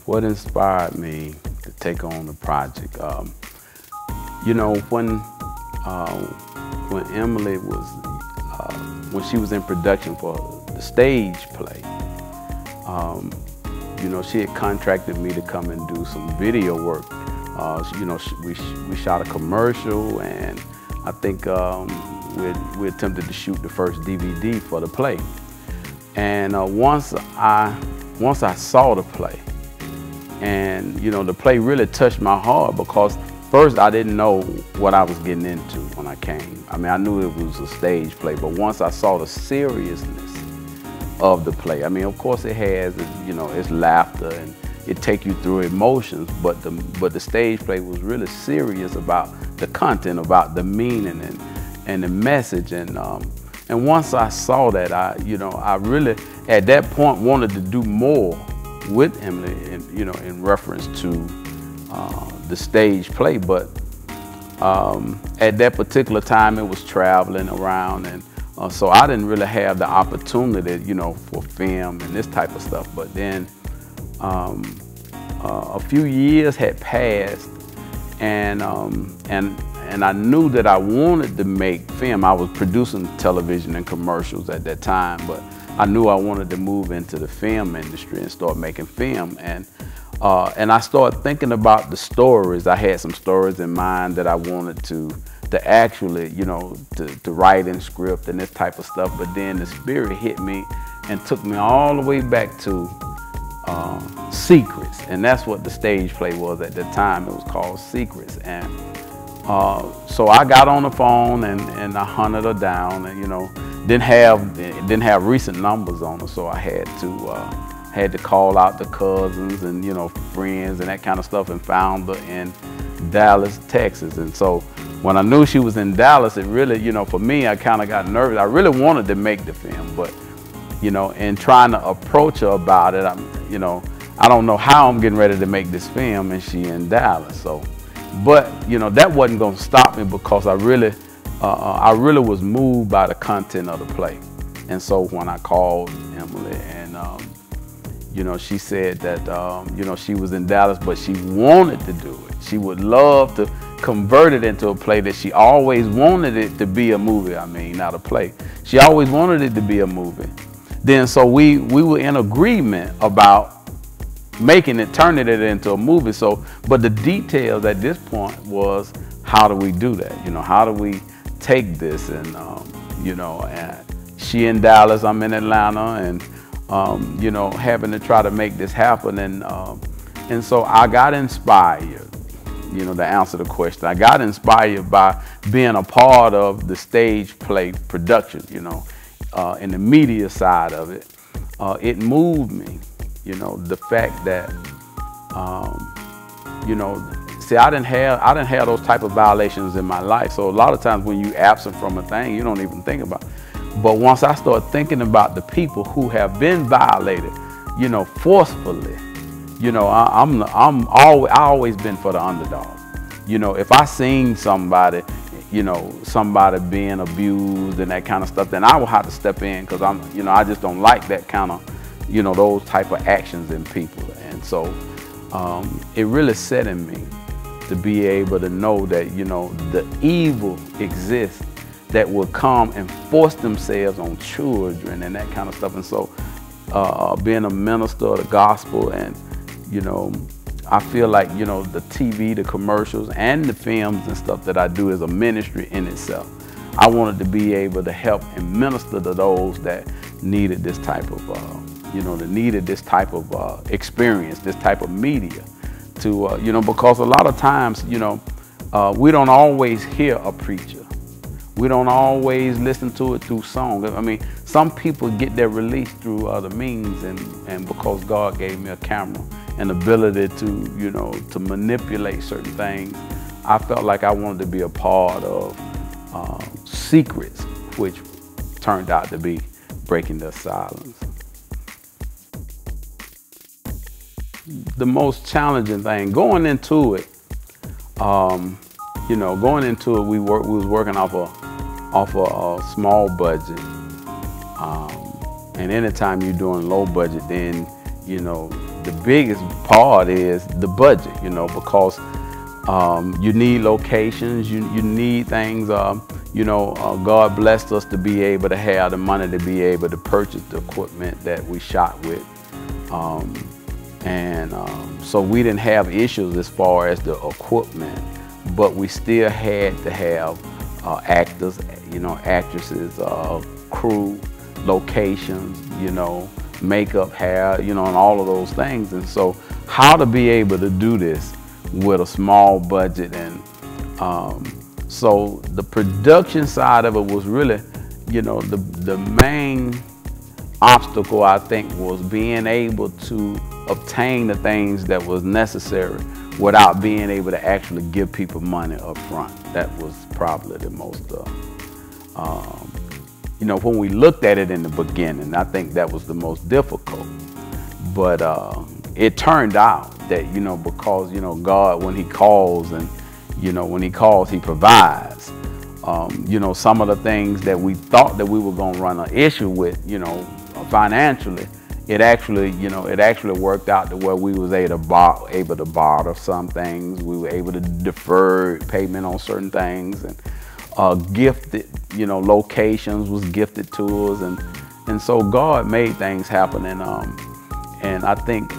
What inspired me to take on the project? You know, when Emily was, when she was in production for the stage play, you know, she had contracted me to come and do some video work. You know, we shot a commercial, and I think we attempted to shoot the first DVD for the play. And once I saw the play, and you know, the play really touched my heart, because first I didn't know what I was getting into when I came. I mean, I knew it was a stage play, but once I saw the seriousness of the play, I mean, of course it has, you know, it's laughter and it take you through emotions, but the stage play was really serious about the content, about the meaning and the message. And once I saw that, I really at that point wanted to do more with Emily, you know, in reference to the stage play. But at that particular time, it was traveling around, and so I didn't really have the opportunity, you know, for film and this type of stuff. But then a few years had passed, and I knew that I wanted to make film. I was producing television and commercials at that time, but I knew I wanted to move into the film industry and start making film. And I started thinking about the stories. I had some stories in mind that I wanted to actually, you know, to write in script and this type of stuff. But then the spirit hit me and took me all the way back to Secrets, and that's what the stage play was at the time. It was called Secrets. And so I got on the phone and I hunted her down, and you know, didn't have recent numbers on her, so I had to call out the cousins and, you know, friends and that kind of stuff, and found her in Dallas, Texas. And so when I knew she was in Dallas, it really, you know, for me, I kind of got nervous. I really wanted to make the film, but you know, in trying to approach her about it, you know, I don't know how I'm getting ready to make this film, and she in Dallas. So, but you know, that wasn't going to stop me, because I really was moved by the content of the play. And so when I called Emily, and you know, she said that you know, she was in Dallas, but she wanted to do it. She would love to convert it into a play, that she always wanted it to be a movie. I mean, not a play. She always wanted it to be a movie. Then so we were in agreement about making it, turning it into a movie. So, but the details at this point was, how do we do that? You know, how do we take this? And you know, and she in Dallas, I'm in Atlanta, and you know, having to try to make this happen. And so I got inspired, you know, to answer the question. I got inspired by being a part of the stage play production, you know, in the media side of it. It moved me, you know, the fact that, you know, see, I didn't have those type of violations in my life. So a lot of times when you absent from a thing, you don't even think about it. But once I start thinking about the people who have been violated, you know, forcefully, you know, I always been for the underdog. You know, if I seen somebody, you know, somebody being abused and that kind of stuff, then I will have to step in, because you know, I just don't like that kind of, you know, those type of actions in people. And so it really set in me to be able to know that, you know, the evil exists that will come and force themselves on children and that kind of stuff. And so being a minister of the gospel, and you know, I feel like, you know, the TV, the commercials, and the films and stuff that I do is a ministry in itself. I wanted to be able to help and minister to those that needed this type of, you know, that needed this type of experience, this type of media, to, you know, because a lot of times, you know, we don't always hear a preacher. We don't always listen to it through song. I mean, some people get their release through other means, and because God gave me a camera and ability to, you know, to manipulate certain things, I felt like I wanted to be a part of Secrets, which turned out to be Breaking the Silence. The most challenging thing going into it, you know, going into it, we was working off a small budget, and anytime you're doing low budget, then you know, the biggest part is the budget, you know, because you need locations, you need things. You know, God blessed us to be able to have the money to be able to purchase the equipment that we shot with. So we didn't have issues as far as the equipment, but we still had to have actors, you know, actresses, crew, locations, you know, makeup, hair, you know, and all of those things. And so how to be able to do this with a small budget, and so the production side of it was really, you know, the main obstacle, I think, was being able to obtain the things that was necessary without being able to actually give people money up front. That was probably the most, you know, when we looked at it in the beginning, I think that was the most difficult. But it turned out that, you know, because, you know, God, when he calls, and, you know, when he calls, he provides. You know, some of the things that we thought that we were going to run an issue with, you know, financially, it actually, you know, it actually worked out to where we was able to barter some things. We were able to defer payment on certain things, and gifted, you know, locations was gifted to us, and so God made things happen. And I think,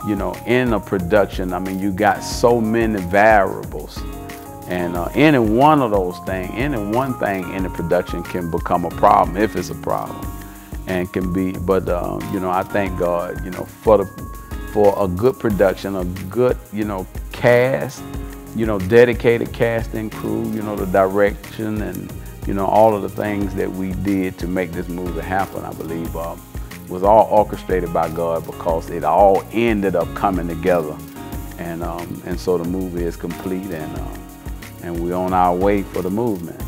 you know, in a production, I mean, you got so many variables. And any one of those things, any one thing in the production can become a problem if it's a problem, and can be. But you know, I thank God, you know, for a good production, a good, you know, cast, you know, dedicated cast and crew, you know, the direction, and, you know, all of the things that we did to make this movie happen. I believe was all orchestrated by God, because it all ended up coming together, and so the movie is complete, and we're on our way for the movement.